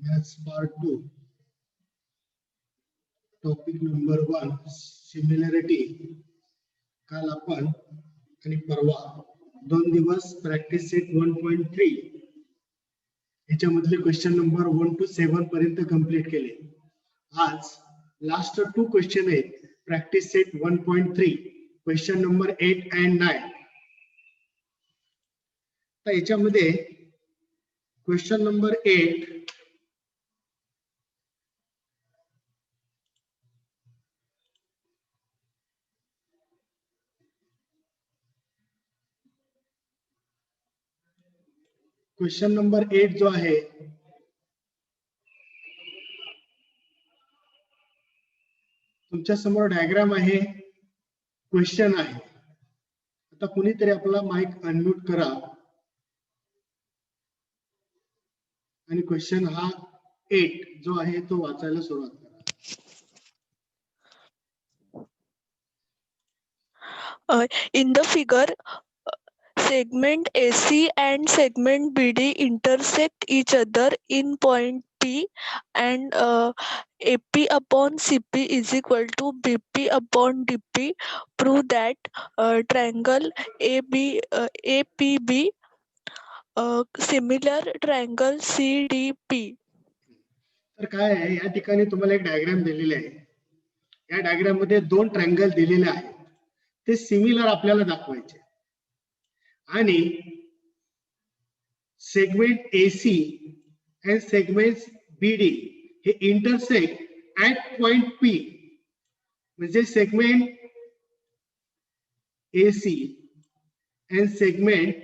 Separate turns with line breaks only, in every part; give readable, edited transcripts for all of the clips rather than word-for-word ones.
Maths part 2, topic number 1, similarity. काल आपण आणि परवा 2 दिवस प्रॅक्टिस सेट 1.3 याच्यामधले क्वेश्चन नंबर 1 to 7 पर्यंत कंप्लीट केले. आज लास्ट 2 क्वेश्चन आहेत practice set 1.3, question number 8 and 9. तर याच्यामध्ये क्वेश्चन नंबर 8 क्वेश्चन नंबर 8 जो आहे तुमच्या समोर डायग्राम आहे, क्वेश्चन आहे. आता कुणीतरी आपला माइक अनम्यूट करा आणि क्वेश्चन हा 8 जो आहे तो वाचायला सुरुवात करा.
In the figure, segment AC and segment BD intersect each other in point P, and AP upon CP is equal to BP upon DP. Prove that triangle APB similar triangle CDP.
तर काय आहे, या ठिकाणी तुम्हाला एक diagram दिलेले आहे. या डायग्राम मध्ये 2 ट्रायंगल दिलेले आहेत, ते सिमिलर आपल्याला दाखवायचे आणि segment AC and segment BD हे इंटरसेक्ट ऍट पॉइंट P. म्हणजे segment AC and segment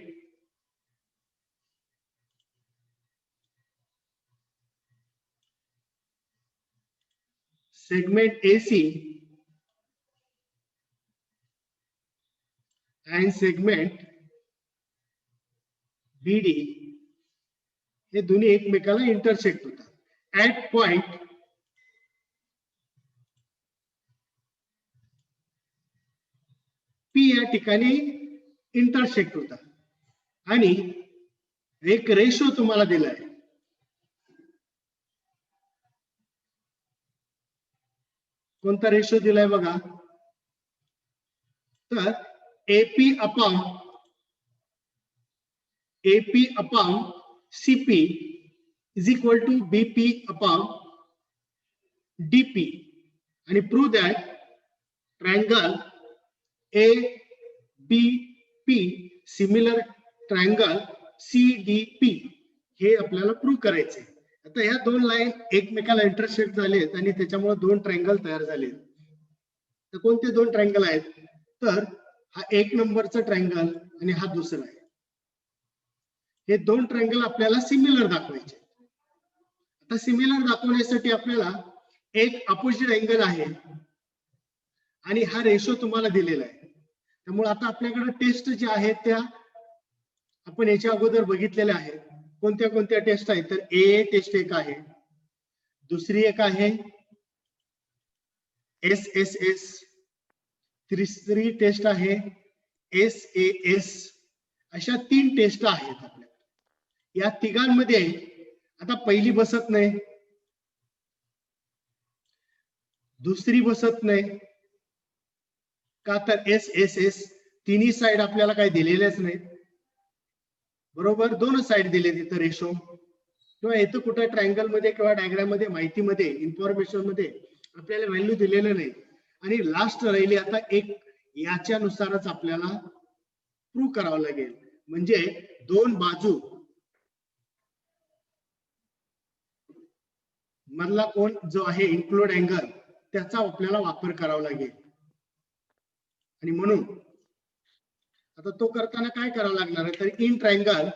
AC and segment BD हे दोन्ही एकमेकाला इंटरसेक्ट होतात ऍट पॉइंट P या ठिकाणी इंटरसेक्ट होतात आणि एक रेशो तुम्हाला दिलाय. कोणता रेशो दिलाय बघा. तर AP upon CP is equal to BP upon DP आणि prove that triangle ABP similar triangle CDP हे आपल्याला प्रूव्ह करायचे. आता ह्या 2 लाईन एकमेकाला इंटरसेक्ट झालेत आणि त्याच्यामुळे 2 ट्रायंगल तयार झाले. तर कोणते 2 ट्रायंगल आहेत? तर हा 1 नंबरचा ट्रायंगल आणि हा दुसरा आहे. हे 2 ट्रायंगल आपल्याला सिमिलर दाखवायचे. आता सिमिलर दाखवण्यासाठी आपल्याला एक अपोजिट अँगल आहे आणि हा रेशो तुम्हाला दिलेला आहे. त्यामुळे आता आपल्याकडे टेस्ट ज्या आहेत त्या आपण याच्या अगोदर बघितलेल्या आहेत. कोणत्या कोणत्या टेस्ट आहेत? तर ए टेस्ट एक आहे, दुसरी एक आहे SSS, तिसरी टेस्ट आहे SAS. अशा 3 टेस्ट आहेत आपल्याकडे. या तिघांमध्ये आता पहिली बसत नाही, दुसरी बसत नाही का? तर SSS तिन्ही साइड आपल्याला काही दिलेलेच नाही. बरोबर, 2 साइड दिले तिथं रेशो. किंवा इथं कुठं ट्रायंगल मध्ये किंवा डायग्राम मध्ये माहितीमध्ये इन्फॉर्मेशन मध्ये आपल्याला व्हॅल्यू दिलेलं नाही. आणि लास्ट राहिली आता एक, याच्यानुसारच आपल्याला प्रूव्ह करावं लागेल. म्हणजे 2 बाजू मधला कोण जो आहे इन्क्लूड अँगल त्याचा आपल्याला वापर करावा लागेल. आणि म्हणून आता तो करताना काय करावं लागणार आहे? तर इन ट्रायंगल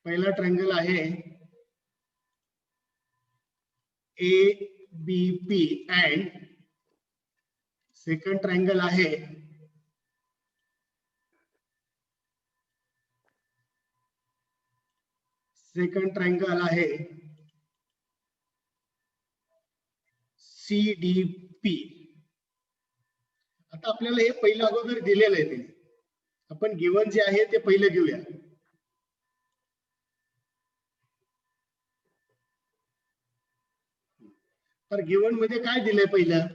पहिला ट्रायंगल आहे ABP and सेकंड ट्रायंगल आहे सेकंड ट्रायंगल आहे CDP. आता आपल्याला हे पहिलं अगोदर दिलेलं आहे ते, आपण गिवन जे आहे ते पहिले घेऊया. तर गिवन मध्ये काय दिलंय पहिलं,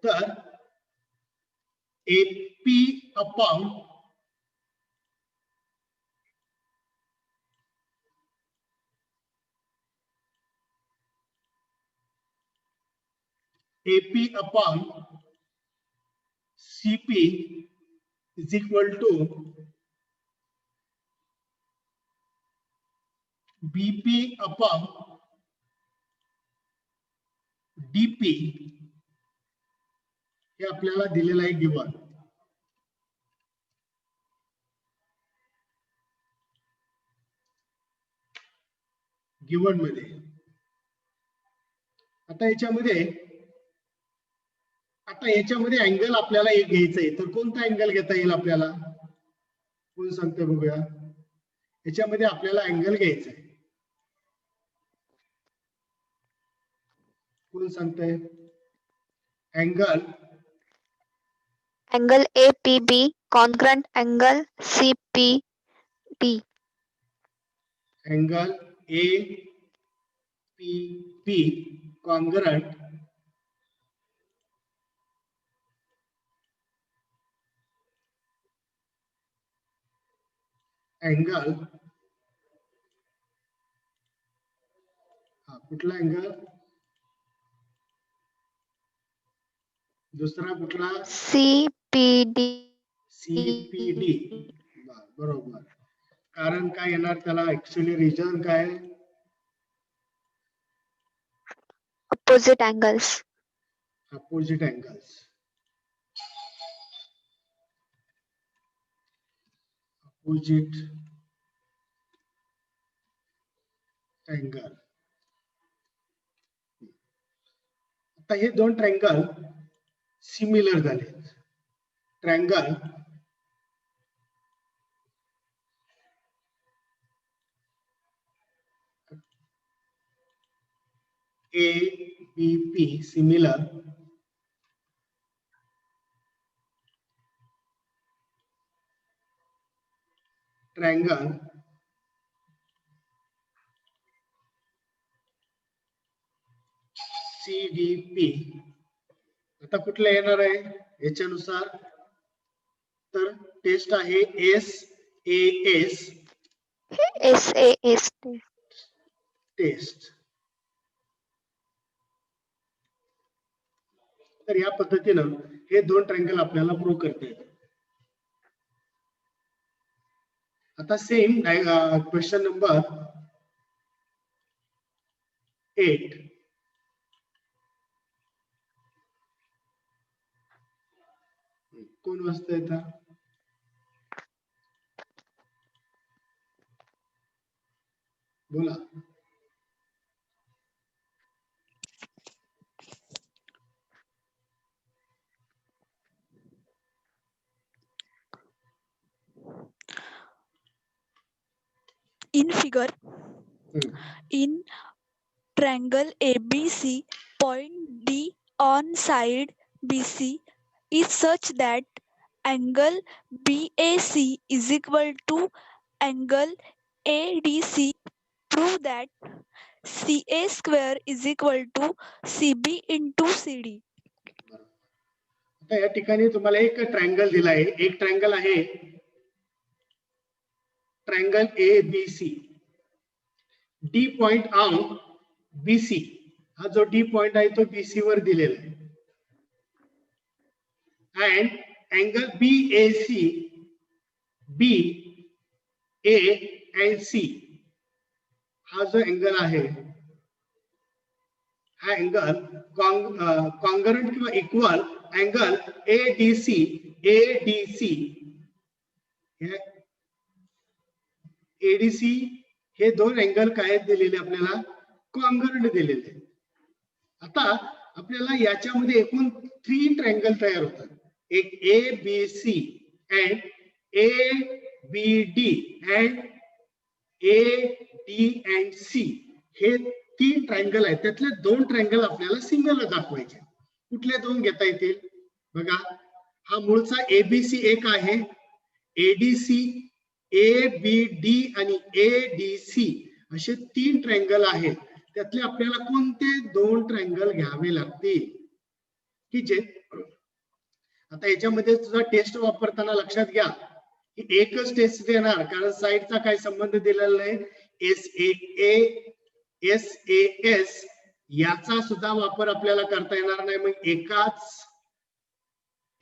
तर AP upon CP is equal to BP upon DP. हे आपल्याला दिलेलं आहे गिवन. गिवन मध्ये आता याच्यामध्ये अँगल आपल्याला एक घ्यायचा आहे, तर कोणता अँगल घेता येईल आपल्याला, कोण सांगते बघूया. याच्यामध्ये आपल्याला अँगल घ्यायचा आहे, कोण सांगतंय.
Angle APB congruent angle CPD.
Angle APB congruent angle, कुठला अँगल, दुसरा कुठला,
CPD.
बरोबर. कारण काय येणार त्याला, ऍक्च्युअली रिजन काय,
Opposite angles.
Opposite angles. Opposite angle. आता हे दोन ट्रायंगल सिमिलर झाले. Triangle ABP similar, triangle CDP. आता कुठलं येणार आहे याच्यानुसार, तर टेस्ट आहे
SAS
टेस्ट. तर या पद्धतीनं हे दोन ट्रायंगल आपल्याला प्रूव्ह करता येतात. आता सेम क्वेश्चन नंबर 8. कोण वाचतंय आता, बोला.
In figure, in triangle ABC, point D on side BC is such that angle BAC is equal to angle ADC. Prove that CA square is equal to CB into CD.
आता या ठिकाणी तुम्हाला एक triangle दिला आहे, एक triangle आहे triangle ABC. D point on BC, हा जो डी पॉइंट आहे तो BC वर दिलेला आहे. And angle BAC, BA and C हा जो अँगल आहे, हा अँगल कॉन्ग्रुएंट किंवा इक्वल अँगल ADC हे दोन अँगल काय दिलेले आपल्याला, कॉन्ग्रुएंट दिलेले. आता आपल्याला याच्यामध्ये एकूण 3 ट्रायंगल तयार होतात, एक ABC and ABD and A D and C हे 3 ट्रायंगल आहेत, त्यातले 2 ट्रायंगल आपल्याला सिमिलर दाखवायचे. कुठले 2 घेता येतील बघा. हा मूळचा एबीसी एक आहे, एडीसी, ए बी डी आणि ए डी सी असे 3 ट्रायंगल आहेत. त्यातले आपल्याला कोणते 2 ट्रायंगल घ्यावे लागतील की जे आता याच्यामध्ये सुद्धा टेस्ट वापरताना लक्षात घ्या की एकच टेस्ट देणार, कारण साईडचा काही संबंध दिलेला नाही. एस ए एस याचा सुद्धा वापर आपल्याला करता येणार नाही. मग एकाच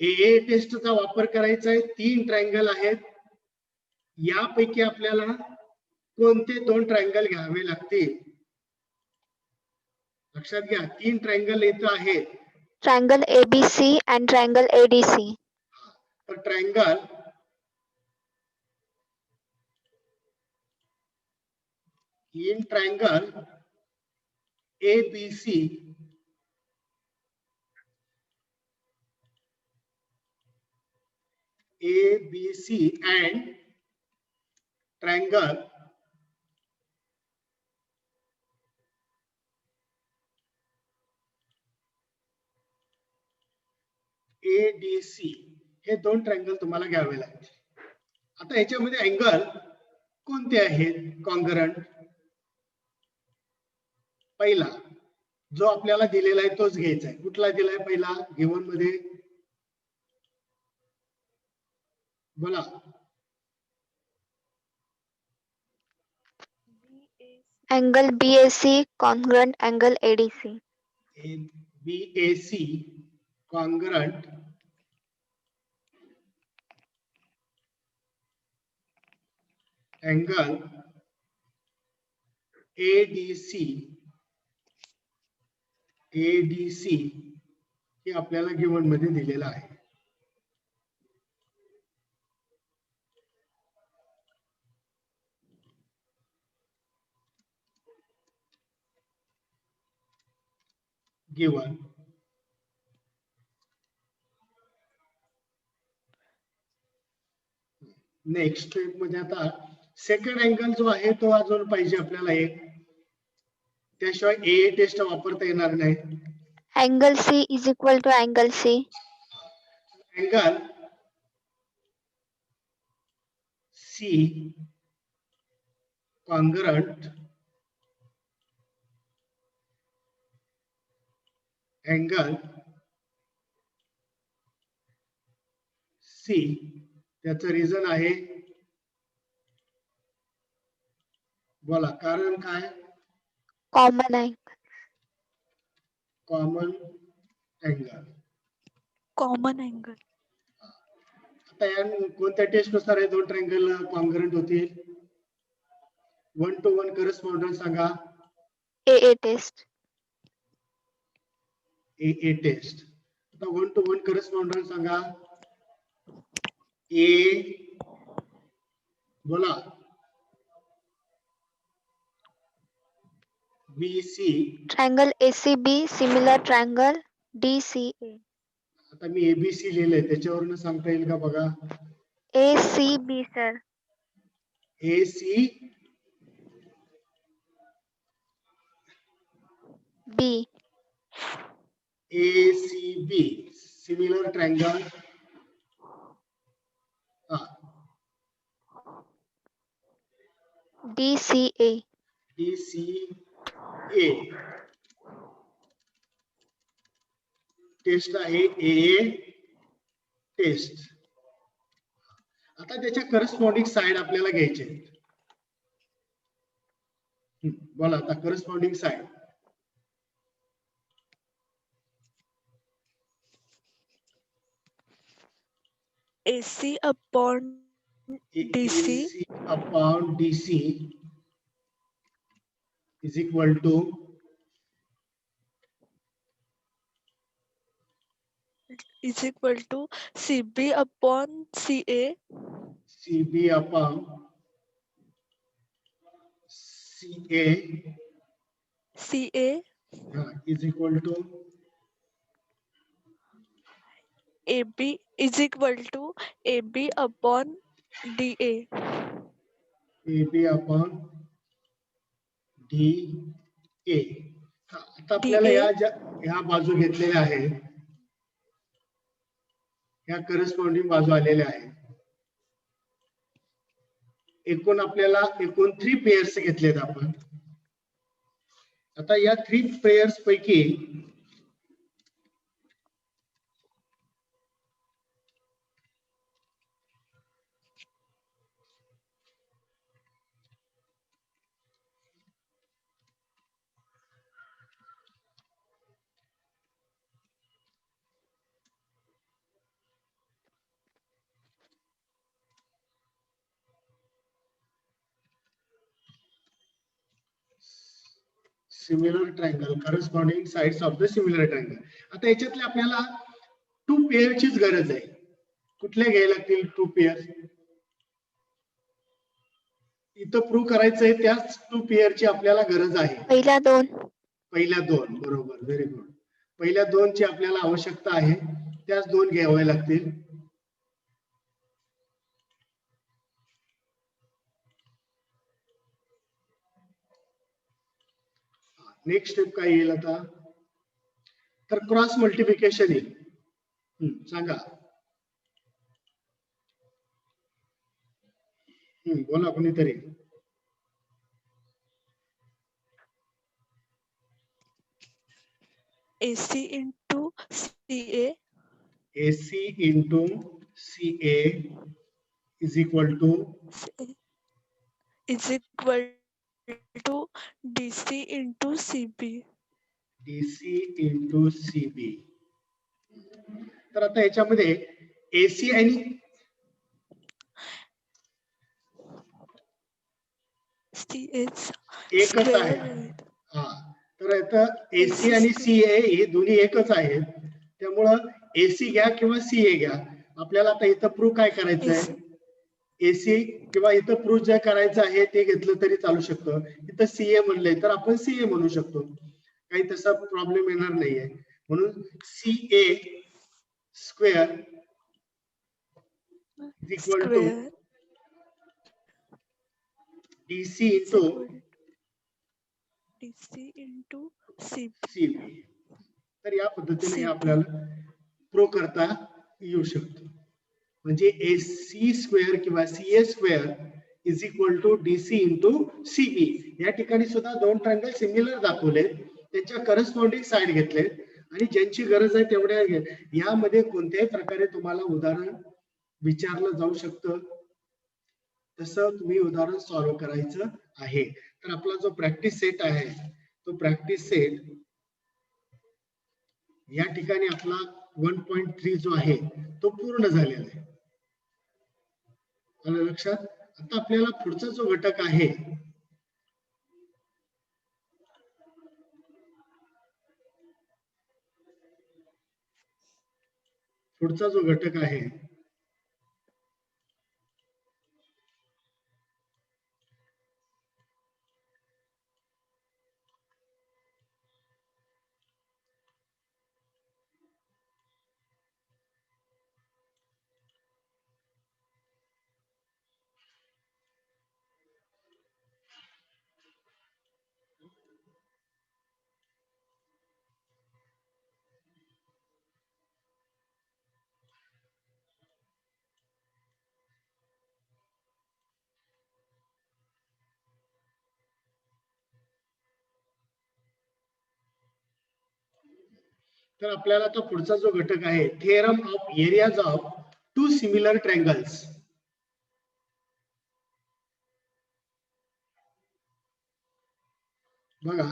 ए टेस्टचा वापर करायचा आहे. 3 ट्रायंगल आहेत, यापैकी आपल्याला कोणते 2 ट्रायंगल घ्यावे लागतील लक्षात घ्या. 3 ट्रायंगल येत आहेत.
Triangle ABC and triangle ADC.
तर triangle in triangle ABC and triangle ADC हे 2 ट्रायंगल तुम्हाला घ्यावे लागतील. आता याच्यामध्ये अँगल कोणते आहेत कॉन्ग्रंट? पहिला जो आपल्याला दिलेला आहे तोच घ्यायचा आहे. कुठला दिलाय पहिला गिवन मध्ये बोला.
Angle BAC congruent angle ADC.
BAC congruent angle ADC हे आपल्याला गिवन मध्ये दिलेलं आहे. गिवन नेक्स्ट स्टेप मध्ये आता सेकंड अँगल जो आहे तो अजून पाहिजे आपल्याला एक, त्याशिवाय ए टेस्ट वापरता येणार नाही.
Angle C is equal to angle C.
Angle C congruent angle C, त्याचं रिझन आहे बोला कारण काय?
Common angle.
Common angle.
Common angle.
आता या कोणत्या टेस्ट नुसार हे 2 ट्रायंगल कॉन्ग्रंट होतील? 1 to 1 करस्पॉन्डन्स सांगा.
AA test.
ए टेस्ट. आता 1 to 1 करस्पॉन्डन्स सांगा. ए बोला BC.
Triangle ACB similar triangle DCA.
आता मी एबीसी लिहिलंय त्याच्यावरून सांगता येईल का बघा.
ACB sir.
AC
B.
ACB similar triangle.
DCA.
DCA test आहे ए टेस्ट. आता त्याच्या करस्पॉन्डिंग साइड आपल्याला घ्यायचे. बोला आता corresponding side.
AC upon DC
AC upon DC is equal to
CB upon CA.
CB upon CA is equal to
AB is equal to AB upon DA.
AB upon D A. आता आपल्याला
DA.
ह्या बाजू घेतलेल्या आहेत, ह्या corresponding बाजू आलेल्या आहेत. एकूण आपल्याला 3 पेयर्स घेतलेत आपण. आता या 3 पेयर्स पैकी similar triangle, corresponding sides of the similar triangle. आता याच्यातले आपल्याला 2 पेयरचीच गरज आहे. कुठल्या घ्यायला लागतील 2 पेयर? इथं प्रूव्ह करायचंय त्याच 2 पेयरची आपल्याला गरज आहे.
पहिल्या 2.
पहिल्या 2, बरोबर, व्हेरी गुड. पहिल्या 2 ची आपल्याला आवश्यकता आहे, त्याच 2 घ्याव्या लागतील. नेक्स्ट स्टेप काय येईल आता? तर क्रॉस मल्टिप्लिकेशन येईल. सांगा. बोला कोणीतरी.
AC into CA.
AC into CA is equal to
is equal to DC into CB.
DC into CB. तर आता याच्यामध्ये AC आणि
CH
एकच आहे. हा, तर आता AC आणि CA हे दोन्ही एकच आहेत. त्यामुळं AC घ्या किंवा CA घ्या, आपल्याला आता इथं प्रूव्ह काय करायचं आहे? AC किंवा इथं प्रूव्ह जे करायचं आहे ते घेतलं तरी चालू शकतं. इथं CA म्हणलंय तर आपण CA म्हणू शकतो, काही तसा प्रॉब्लेम येणार नाहीये. म्हणून CA square is equal to DC
into
CB. तर या पद्धतीने आपल्याला प्रूव्ह करता येऊ शकतो. म्हणजे AC स्क्वेअर किंवा CA square is equal to DC into CB. या ठिकाणी सुद्धा 2 ट्रायंगल सिमिलर दाखवलेत, त्यांच्या करस्पॉन्डिंग साइड घेतलेत आणि ज्यांची गरज आहे तेवढ्या. यामध्ये कोणत्याही प्रकारे तुम्हाला उदाहरण विचारलं जाऊ शकतं, तसं तुम्ही उदाहरण सॉल्व्ह करायचं आहे. तर आपला जो प्रॅक्टिस सेट आहे, तो प्रॅक्टिस सेट या ठिकाणी आपला 1.3 जो आहे तो पूर्ण झालेला आहे. आलं लक्षात? आता आपल्याला पुढचा जो घटक आहे, तर आपल्याला आता पुढचा जो घटक आहे, theorem of areas of 2 similar triangles. बघा,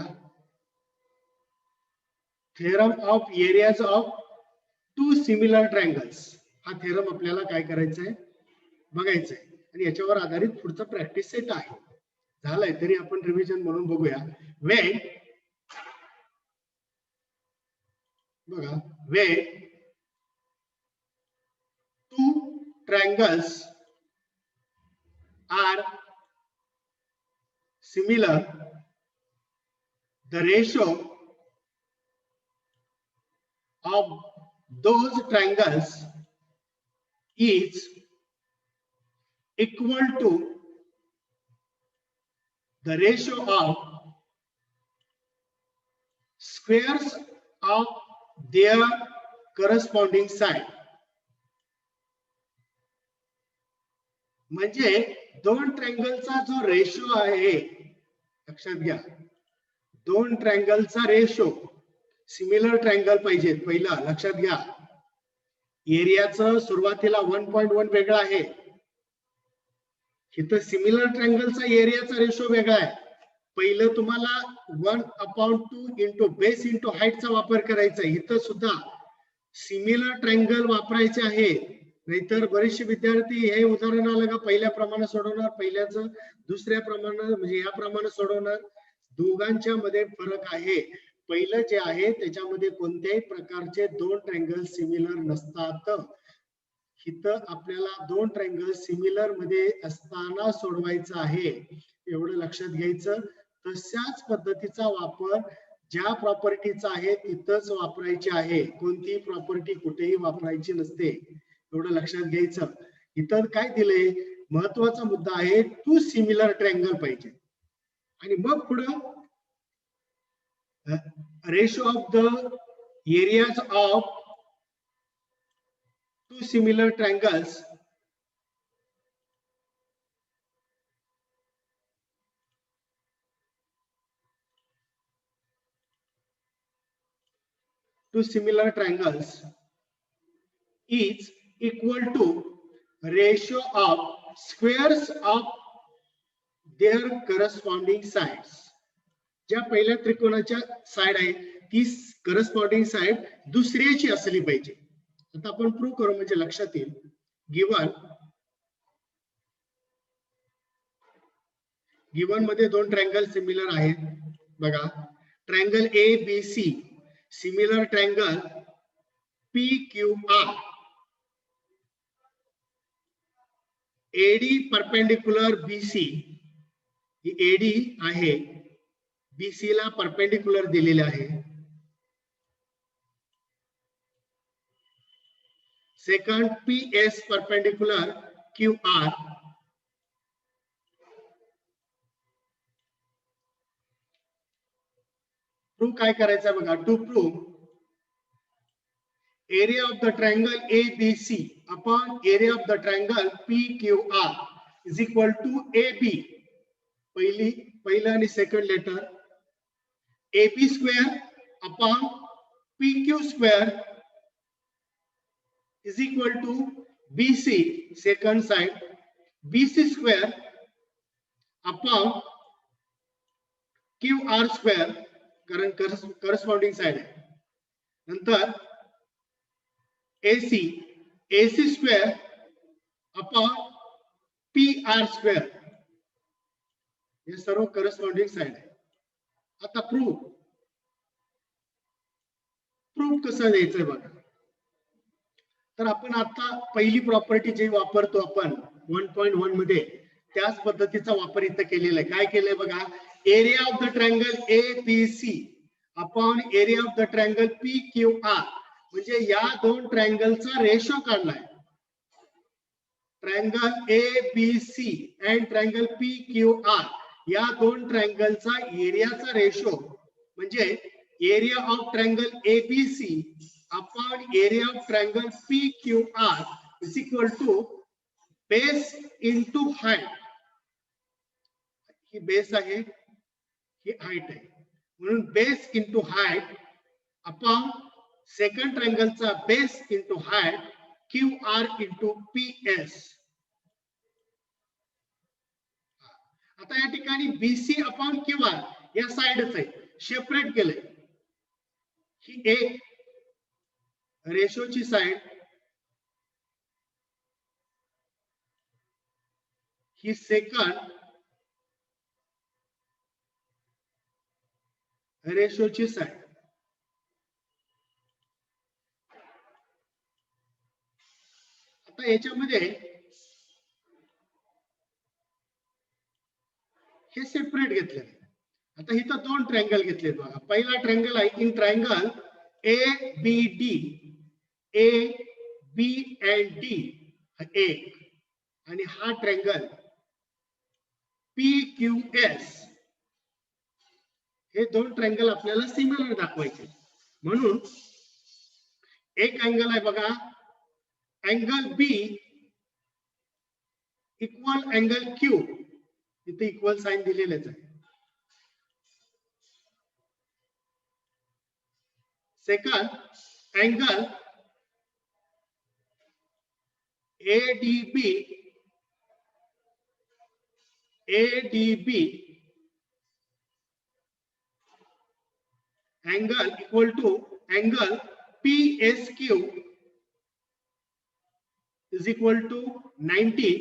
theorem of areas of 2 similar triangles हा थेरम आपल्याला काय करायचंय, बघायचंय. आणि याच्यावर आधारित पुढचा प्रॅक्टिस सेट आहे. झालंय तरी आपण रिव्हिजन म्हणून बघूया. when two triangles are similar, the ratio of those triangles is equal to the ratio of squares of their corresponding side. म्हणजे दोन ट्रायंगलचा जो रेशो आहे, लक्षात घ्या, दोन ट्रायंगलचा रेशो सिमिलर ट्रायंगल पाहिजे. पहिला लक्षात घ्या, एरियाचं सुरुवातीला 1.1 वेगळा आहे, इथं सिमिलर ट्रायंगलचा एरियाचा रेशो वेगळा आहे. पहिलं तुम्हाला 1/2 इंटू बेस इंटू हाईटचा वापर करायचा. इथं सुद्धा सिमिलर ट्रायंगल वापरायचे आहे, नाहीतर बरेचसे विद्यार्थी हे उदाहरण आलं का पहिल्या प्रमाणे सोडवणार, पहिल्याचं दुसऱ्या प्रमाणे म्हणजे या प्रमाणे सोडवणार. दोघांच्या मध्ये फरक आहे. पहिलं जे आहे त्याच्यामध्ये कोणत्याही प्रकारचे दोन ट्रायंगल सिमिलर नसतात. इथं आपल्याला दोन ट्रायंगल सिमिलर मध्ये असताना सोडवायचं आहे, एवढं लक्षात घ्यायचं. तशाच पद्धतीचा वापर ज्या प्रॉपर्टीचा आहे तिथंच वापरायची आहे, कोणतीही प्रॉपर्टी कुठेही वापरायची नसते, एवढं लक्षात घ्यायचं. इथं काय दिलंय, महत्वाचा मुद्दा आहे, टू सिमिलर ट्रायंगल पाहिजे. आणि मग पुढं ratio of the areas of two similar triangles is equal to ratio of squares of their corresponding sides. ज्या पहिल्या त्रिकोणाच्या साइड आहे ती करस्पॉन्डिंग साइड दुसऱ्याची असली पाहिजे. आता आपण प्रूव्ह करू म्हणजे लक्षात येईल. गिवन मध्ये दोन ट्रायंगल सिमिलर आहेत बघा. Triangle ABC similar triangle PQR. AD perpendicular BC, ही AD आहे, BC ला परपेंडिक्युलर दिलेले आहे. Second PS perpendicular QR. Prove काय करायचं बघा. To prove area of the triangle ABC upon area of the triangle PQR is equal to AB. पहिला आणि second letter AB square upon PQ square is equal to BC second side, BC square upon QR square कारण corresponding side आहे. नंतर AC square upon PR square, हे सर्व corresponding side आहे. आता proof कसं द्यायचंय बघा. तर आपण आता पहिली प्रॉपर्टी जी वापरतो आपण 1.1 मध्ये त्याच पद्धतीचा वापर इथं केलेला आहे. काय केलंय बघा. Area of the triangle ABC upon area of the triangle PQR, म्हणजे या दोन ट्रायंगलचा रेशो काढलाय. Triangle ABC and triangle PQR या दोन ट्रायंगलचा एरियाचा रेशो म्हणजे area of triangle ABC upon area of triangle PQR is equal to base into height. ही बेस आहे, ही हाईट आहे, म्हणून base into height upon second ट्रायंगलचा base into height QR into PS. आता या ठिकाणी BC अपॉन QR या साइडच आहे, सेपरेट केलंय. ही एक रेशोची साइड, ही सेकंड रेशोची साइड. आता याच्यामध्ये हे सेपरेट घेतले. आता इथं दोन ट्रायंगल घेतले बघा. पहिला ट्रायंगल आहे in triangle ABD, AB and D एक, आणि हा ट्रायंगल PQS हे दोन ट्रायंगल आपल्याला सिमिलर दाखवायचे. म्हणून एक अँगल आहे बघा, अँगल बी इक्वल अँगल क्यू, इथे इक्वल साइन दिलेलेच आहे. Second angle ADB angle equal to angle PSQ is equal to 90,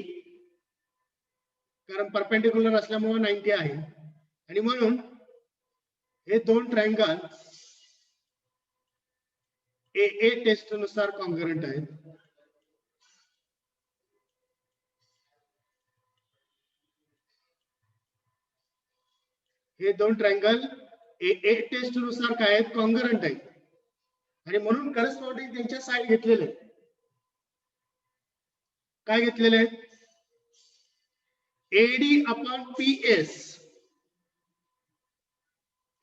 कारण परपेंडिक्युलर असल्यामुळे 90 आहे. आणि म्हणून हे दोन ट्रायंगल AA टेस्ट नुसार कॉन्ग्रुएंट आहेत. हे दोन ट्रायंगल AA टेस्ट नुसार काय आहेत, कॉन्ग्रुएंट आहेत. आणि म्हणून करस्पॉन्डिंग त्यांच्या साइड घेतलेले आहेत. काय घेतलेले आहेत? AD upon PS,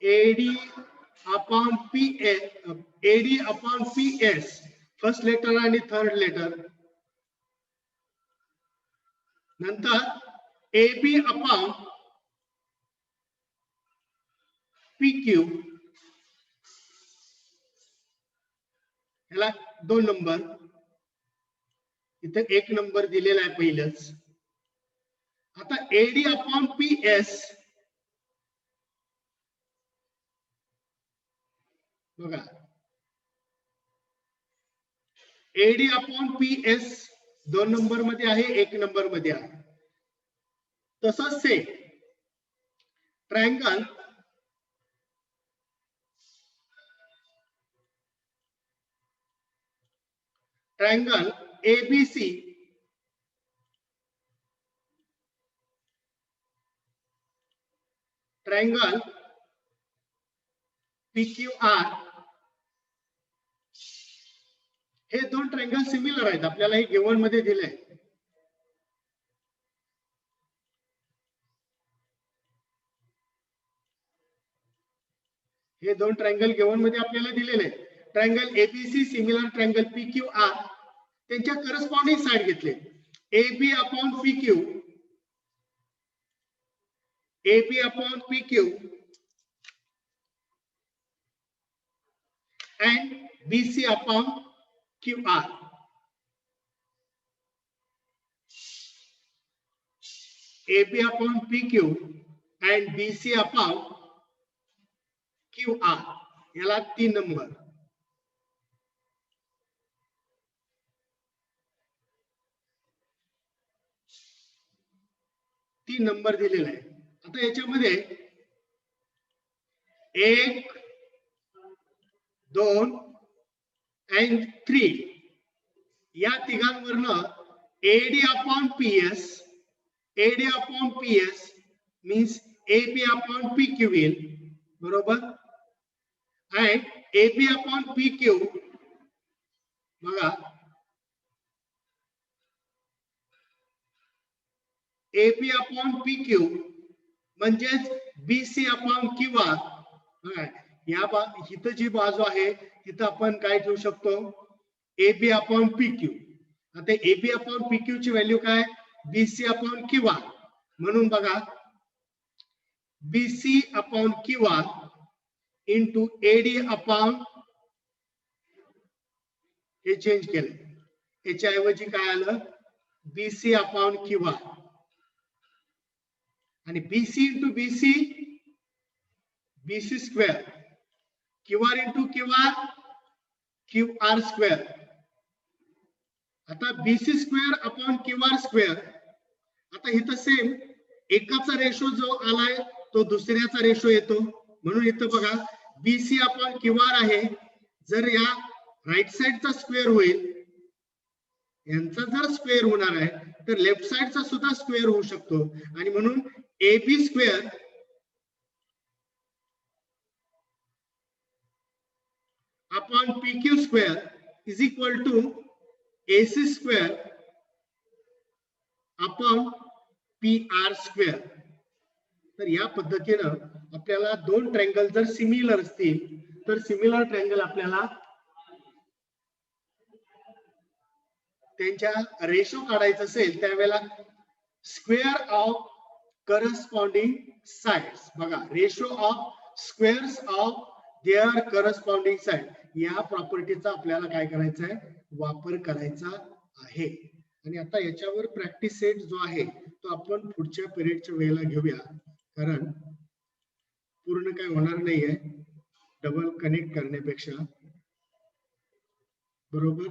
AD upon PS, first letter आणि थर्ड लेटर. नंतर AB अपॉन PQ, याला 2 नंबर, इथे 1 नंबर दिलेला आहे पहिलंच. आता AD अपॉन PS बघा, AD अपॉन PS 2 नंबर मध्ये आहे, 1 नंबर मध्ये आहे. तसंच से ट्रायंगल ABC ट्रायंगल PQR, हे दोन ट्रायंगल सिमिलर आहेत. आपल्याला हे गिवन मध्ये दिलंय. हे दोन ट्रायंगल गिवन मध्ये आपल्याला दिलेले आहेत. Triangle ABC similar triangle PQR, त्यांच्या करस्पॉन्डिंग साइड घेतले. AB upon PQ and BC upon QR. AB upon PQ and BC upon QR, याला 3 नंबर. नंबर दिलेला आहे. आता याच्यामध्ये 1, 2 and 3 या तिघांवरनं AD upon PS means AB upon PQ येईल, बरोबर. and AB upon PQ बघा, AB upon PQ म्हणजेच BC upon QR. या इथं जी बाजू आहे तिथं आपण काय ठेवू शकतो, AB upon PQ. आता AB upon PQ ची व्हॅल्यू काय, BC upon QR. म्हणून बघा, BC upon QR into AD upon, हे चेंज केले. याच्या ऐवजी काय आलं, BC upon QR. आणि BC into BC square, QR into QR square. आता BC square upon QR square. आता इथं सेम एकाचा रेशो जो आलाय तो दुसऱ्याचा रेशो येतो. म्हणून इथं बघा, BC अपॉन QR आहे. जर या राईट साइडचा स्क्वेअर होईल, यांचा जर स्क्वेअर होणार आहे तर लेफ्ट साइडचा सुद्धा स्क्वेअर होऊ शकतो. आणि म्हणून AB square upon PQ square is equal to AC square upon PR square. तर या पद्धतीनं आपल्याला दोन ट्रँगल जर सिमिलर असतील तर सिमिलर ट्रँगल आपल्याला त्यांच्या रेशो काढायचा असेल त्यावेळेला स्क्वेअर ऑफ करस्पॉन्डिंग साइड्स, बघा ratio of squares of their corresponding side, या प्रॉपर्टीचा आपल्याला काय करायचा आहे, वापर करायचा आहे. आणि आता याच्यावर प्रॅक्टिस सेट जो आहे तो आपण पुढच्या पिरियडच्या वेळेला घेऊया, कारण पूर्ण काय होणार नाहीये डबल कनेक्ट करण्यापेक्षा, बरोबर.